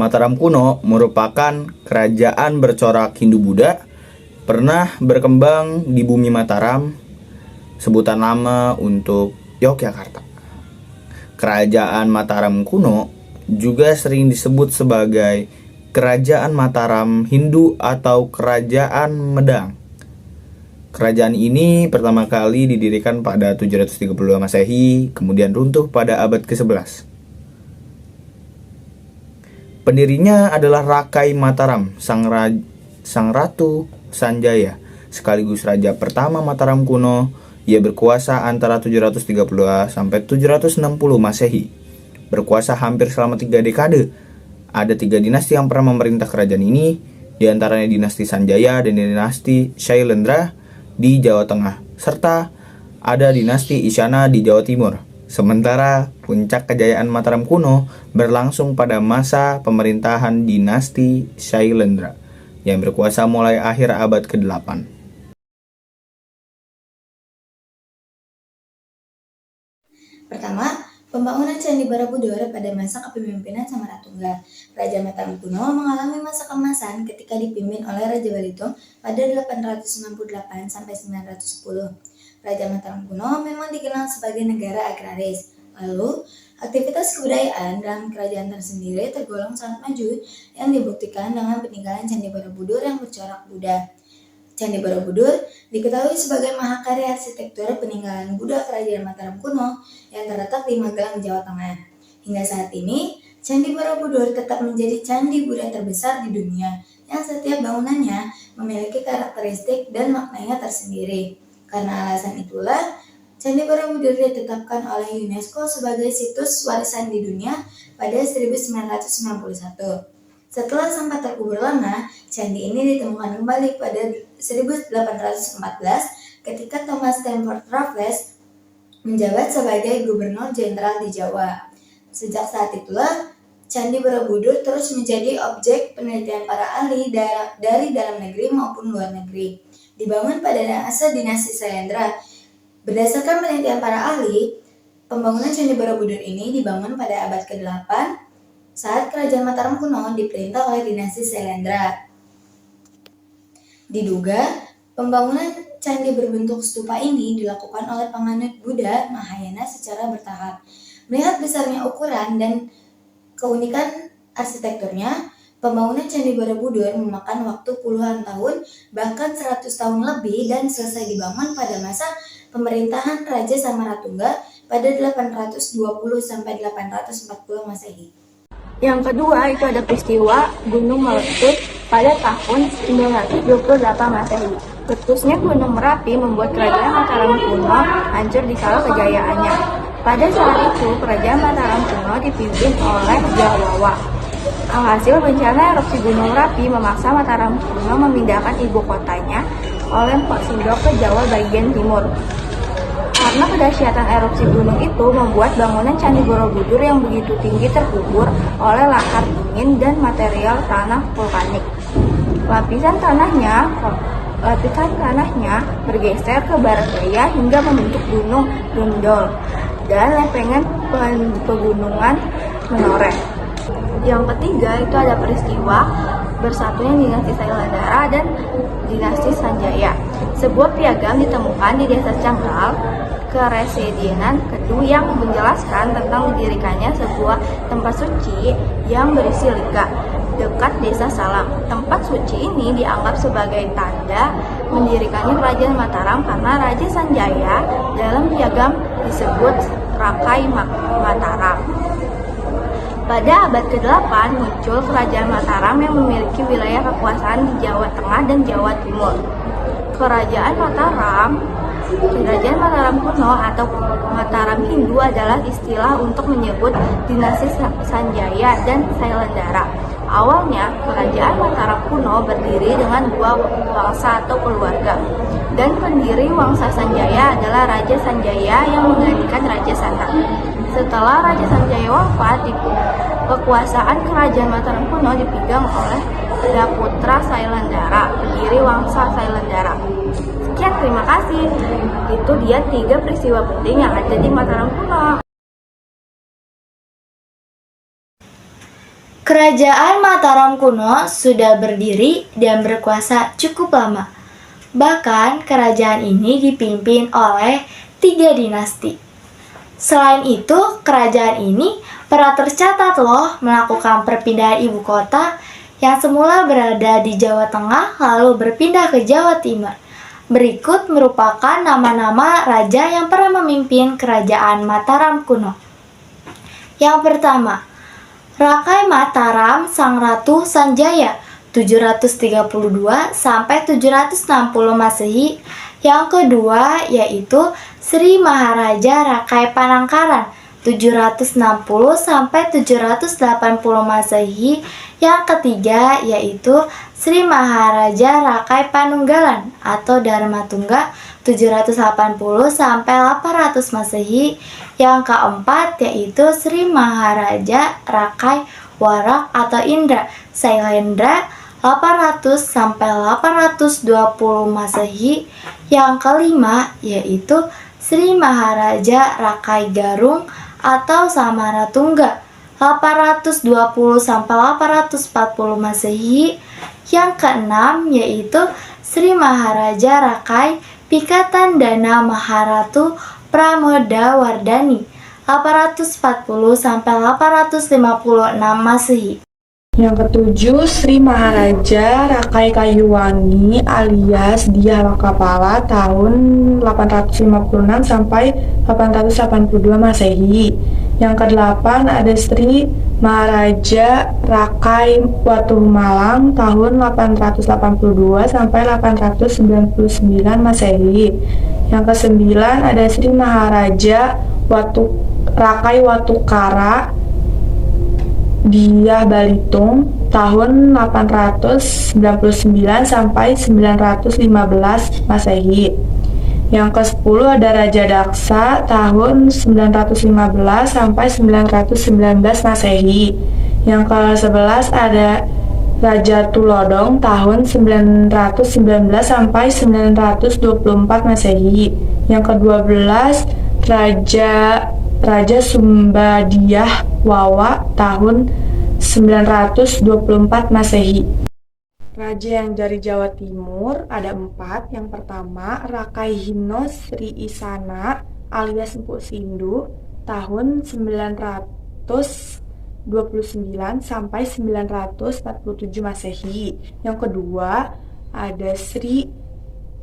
Mataram kuno merupakan kerajaan bercorak Hindu-Buddha, pernah berkembang di bumi Mataram, sebutan lama untuk Yogyakarta. Kerajaan Mataram kuno juga sering disebut sebagai Kerajaan Mataram Hindu atau Kerajaan Medang. Kerajaan ini pertama kali didirikan pada 732 Masehi, kemudian runtuh pada abad ke-11. Pendirinya adalah Rakai Mataram, sang Ratu Sanjaya, sekaligus raja pertama Mataram kuno. Ia berkuasa antara 730 sampai 760 Masehi. Berkuasa hampir selama 3 dekade. Ada 3 dinasti yang pernah memerintah kerajaan ini, diantaranya dinasti Sanjaya dan dinasti Shailendra di Jawa Tengah, serta ada dinasti Isyana di Jawa Timur. Sementara puncak kejayaan Mataram kuno berlangsung pada masa pemerintahan dinasti Shailendra yang berkuasa mulai akhir abad ke-8. Pertama, pembangunan Candi Borobudur pada masa kepemimpinan Samaratungga. Raja Mataram kuno mengalami masa keemasan ketika dipimpin oleh Raja Balitung pada 898 sampai 910. Raja Mataram kuno memang dikenal sebagai negara agraris. Lalu, aktivitas kebudayaan dalam kerajaan tersendiri tergolong sangat maju yang dibuktikan dengan peninggalan Candi Borobudur yang bercorak Buddha. Candi Borobudur diketahui sebagai mahakarya arsitektur peninggalan Buddha Kerajaan Mataram kuno yang terletak di Magelang, Jawa Tengah. Hingga saat ini, Candi Borobudur tetap menjadi candi Buddha terbesar di dunia yang setiap bangunannya memiliki karakteristik dan maknanya tersendiri. Karena alasan itulah, Candi Borobudur ditetapkan oleh UNESCO sebagai situs warisan di dunia pada 1991. Setelah sempat terkubur lama, candi ini ditemukan kembali pada 1814 ketika Thomas Stamford Raffles menjabat sebagai Gubernur Jenderal di Jawa. Sejak saat itulah, Candi Borobudur terus menjadi objek penelitian para ahli dari dalam negeri maupun luar negeri. Dibangun pada masa dinasti Shailendra. Berdasarkan penelitian para ahli, pembangunan Candi Borobudur ini dibangun pada abad ke-8 saat Kerajaan Mataram kuno diperintah oleh dinasti Shailendra. Diduga, pembangunan candi berbentuk stupa ini dilakukan oleh penganut Buddha Mahayana secara bertahap. Melihat besarnya ukuran dan keunikan arsitekturnya, pembangunan Candi Borobudur memakan waktu puluhan tahun, bahkan 100 tahun lebih, dan selesai dibangun pada masa pemerintahan Raja Samaratungga pada 820 sampai 840 Masehi. Yang kedua itu ada peristiwa Gunung Meletus pada tahun 928 Masehi. Letusnya Gunung Merapi membuat kerajaan Mataram kuno hancur di kala kejayaannya. Pada saat itu, kerajaan Mataram kuno dipimpin oleh Jawawa. Alhasil bencana erupsi Gunung Merapi memaksa Mataram kuno memindahkan ibu kotanya oleh Mpok Sindok ke Jawa bagian timur. Karena kedahsyatan erupsi gunung itu membuat bangunan Candi Borobudur yang begitu tinggi terkubur oleh lahar dingin dan material tanah vulkanik. Lapisan tanahnya bergeser ke barat daya hingga membentuk gunung Dundol dan lempengan pegunungan Menoreh. Yang ketiga itu ada peristiwa bersatunya dinasti Shailendra dan dinasti Sanjaya. Sebuah piagam ditemukan di desa Cangkal, Keresidenan Kedu, yang menjelaskan tentang didirikannya sebuah tempat suci yang berisi lika dekat desa Salam. Tempat suci ini dianggap sebagai tanda mendirikannya Kerajaan Mataram karena Raja Sanjaya dalam piagam disebut Rakai Mataram. Pada abad ke-8 muncul Kerajaan Mataram yang memiliki wilayah kekuasaan di Jawa Tengah dan Jawa Timur. Kerajaan Mataram kuno atau Mataram Hindu adalah istilah untuk menyebut dinasti Sanjaya dan Shailendra. Awalnya, Kerajaan Mataram kuno berdiri dengan 2 wangsa atau keluarga, dan pendiri wangsa Sanjaya adalah Raja Sanjaya yang menggantikan Raja Sana. Setelah Raja Sanjaya wafat, kekuasaan Kerajaan Mataram kuno dipegang oleh putra Shailendra, pendiri wangsa Shailendra. Sekian, terima kasih. Itu dia 3 peristiwa penting yang ada di Mataram kuno. Kerajaan Mataram kuno sudah berdiri dan berkuasa cukup lama. Bahkan kerajaan ini dipimpin oleh 3 dinasti. Selain itu, kerajaan ini pernah tercatat loh melakukan perpindahan ibu kota yang semula berada di Jawa Tengah lalu berpindah ke Jawa Timur. Berikut merupakan nama-nama raja yang pernah memimpin kerajaan Mataram kuno. Yang pertama, Rakai Mataram Sang Ratu Sanjaya 732 sampai 760 Masehi. Yang kedua yaitu Sri Maharaja Rakai Panangkaran 760 sampai 780 Masehi. Yang ketiga yaitu Sri Maharaja Rakai Panunggalan atau Dharma Tungga 780 sampai 800 Masehi. Yang keempat yaitu Sri Maharaja Rakai Warak atau Indra Sailendra 800 sampai 820 Masehi. Yang kelima yaitu Sri Maharaja Rakai Garung atau Samaratungga 820 sampai 840 Masehi. Yang keenam yaitu Sri Maharaja Rakai Pikatan Dana Maharatu Pramodawardhani 840 sampai 856 Masehi. Yang ketujuh, Sri Maharaja Rakai Kayuwangi alias Dyah Lokapala tahun 856 sampai 882 Masehi. Yang kedelapan ada Sri Maharaja Rakai Watuhumalang tahun 882 sampai 899 Masehi. Yang kesembilan ada Sri Maharaja Rakai Watukara Dyah Balitung tahun 899 sampai 915 Masehi. Yang ke-10 ada Raja Daksa tahun 915 sampai 919 Masehi. Yang ke-11 ada Raja Tulodong tahun 919 sampai 924 Masehi. Yang ke-12 Raja Sumbadiyah Wawa tahun 924 Masehi. Raja yang dari Jawa Timur ada 4. Yang pertama Rakai Hino Sri Isana alias Empu Sindu tahun 929 sampai 947 Masehi. Yang kedua ada Sri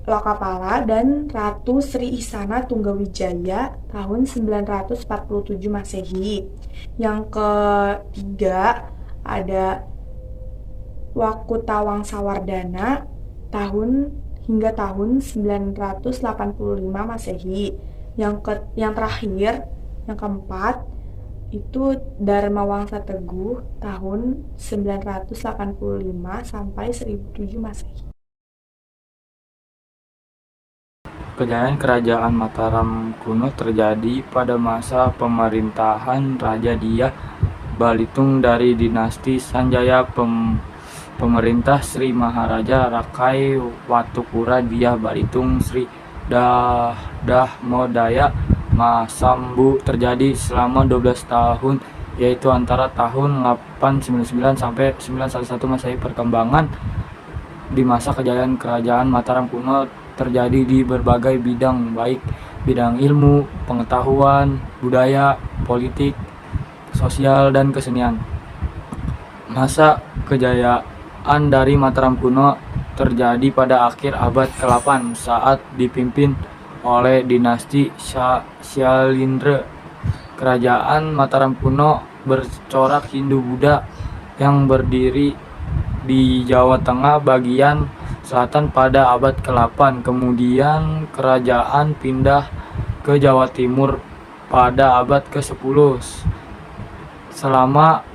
Lokapala dan Ratu Sri Isana Tunggawijaya tahun 947 Masehi. Yang ketiga ada Wakutawangsawardhana hingga tahun 985 Masehi. Yang terakhir, yang keempat itu Dharma Wangsa Teguh tahun 985 sampai 1007 Masehi. Kejayaan kerajaan Mataram kuno terjadi pada masa pemerintahan Raja Dyah Balitung dari dinasti Sanjaya. Pemerintah Sri Maharaja Rakai Watukura Dyah Balitung Sri Dahmodaya Masambu terjadi selama 12 tahun, yaitu antara tahun 899 sampai 911 Masehi. Perkembangan di masa kejayaan kerajaan Mataram kuno terjadi di berbagai bidang, baik bidang ilmu, pengetahuan, budaya, politik, sosial, dan kesenian. Masa kejayaan dari Mataram kuno terjadi pada akhir abad ke-8 saat dipimpin oleh dinasti Syailendra. Kerajaan Mataram kuno bercorak Hindu-Buddha yang berdiri di Jawa Tengah bagian selatan pada abad ke-8. Kemudian kerajaan pindah ke Jawa Timur pada abad ke-10. Selama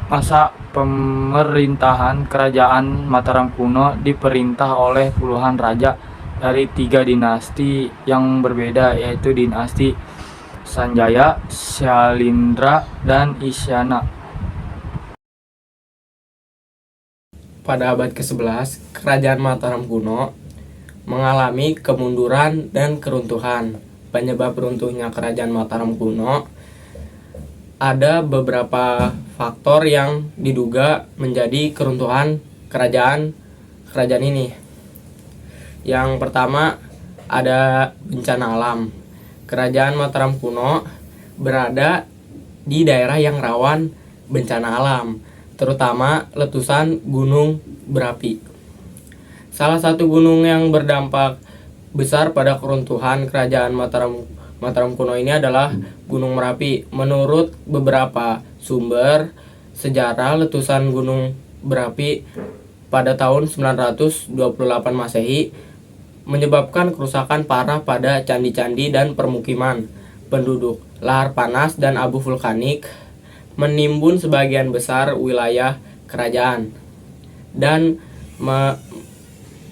masa pemerintahan kerajaan Mataram kuno diperintah oleh puluhan raja dari 3 dinasti yang berbeda, yaitu dinasti Sanjaya, Syailendra, dan Isyana. Pada abad ke-11, kerajaan Mataram kuno mengalami kemunduran dan keruntuhan. Penyebab runtuhnya kerajaan Mataram kuno ada beberapa faktor yang diduga menjadi keruntuhan kerajaan ini. Yang pertama ada bencana alam. Kerajaan Mataram kuno berada di daerah yang rawan bencana alam, terutama letusan gunung berapi. Salah satu gunung yang berdampak besar pada keruntuhan kerajaan Mataram kuno ini adalah Gunung Merapi. Menurut beberapa sumber sejarah, letusan Gunung Berapi pada tahun 928 Masehi menyebabkan kerusakan parah pada candi-candi dan permukiman penduduk. Lahar panas dan abu vulkanik menimbun sebagian besar wilayah kerajaan dan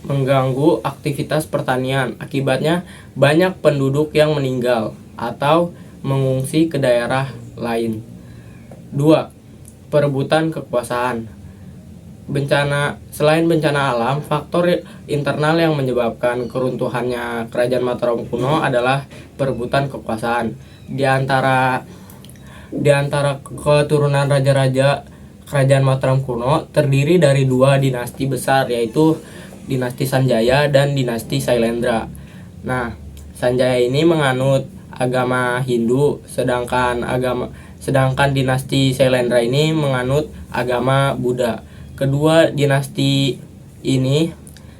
mengganggu aktivitas pertanian. Akibatnya banyak penduduk yang meninggal atau mengungsi ke daerah lain. 2. Perebutan kekuasaan. Selain bencana alam, faktor internal yang menyebabkan keruntuhannya kerajaan Mataram kuno adalah perebutan kekuasaan. Di antara keturunan raja-raja kerajaan Mataram kuno terdiri dari 2 dinasti besar, yaitu dinasti Sanjaya dan dinasti Sailendra. Nah, Sanjaya ini menganut agama Hindu, sedangkan dinasti Sailendra ini menganut agama Buddha. Kedua dinasti ini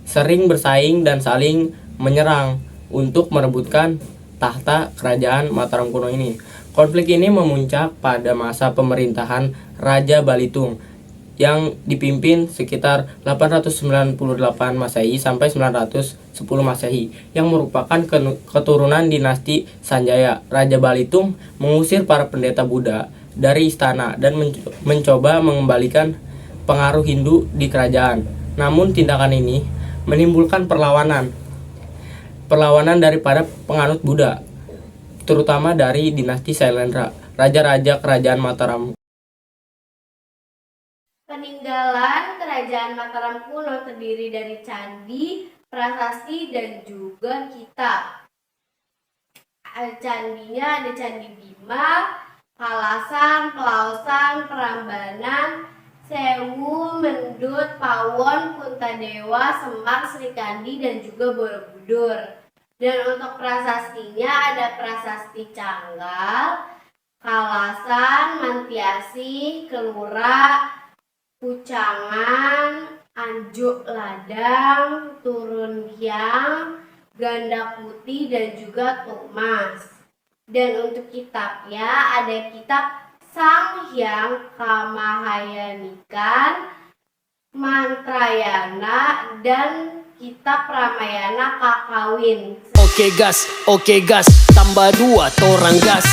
sering bersaing dan saling menyerang untuk merebutkan tahta kerajaan Mataram kuno ini. Konflik ini memuncak pada masa pemerintahan Raja Balitung yang dipimpin sekitar 898 Masehi sampai 910 Masehi, yang merupakan keturunan dinasti Sanjaya. Raja Balitung mengusir para pendeta Buddha dari istana dan mencoba mengembalikan pengaruh Hindu di kerajaan. Namun tindakan ini menimbulkan perlawanan daripada penganut Buddha, terutama dari dinasti Sailendra, raja-raja kerajaan Mataram. Peninggalan kerajaan Mataram kuno terdiri dari candi, prasasti, dan juga kitab. Candinya ada Candi Bima, Kalasan, Pelausan, Prambanan, Sewu, Mendut, Pawon, Puntadewa, Semar, Srikandi, dan juga Borobudur. Dan untuk prasastinya ada Prasasti Canggal, Kalasan, Mantiasi, Kelura, Pucangan, Anjuk Ladang, Turun Hyang, Ganda Putih, dan juga Tumas. Dan untuk kitabnya ada kitab Sang Hyang Kamahayanikan, Mantrayana, dan kitab Ramayana Kakawin. Oke gas, tambah 2 torang gas.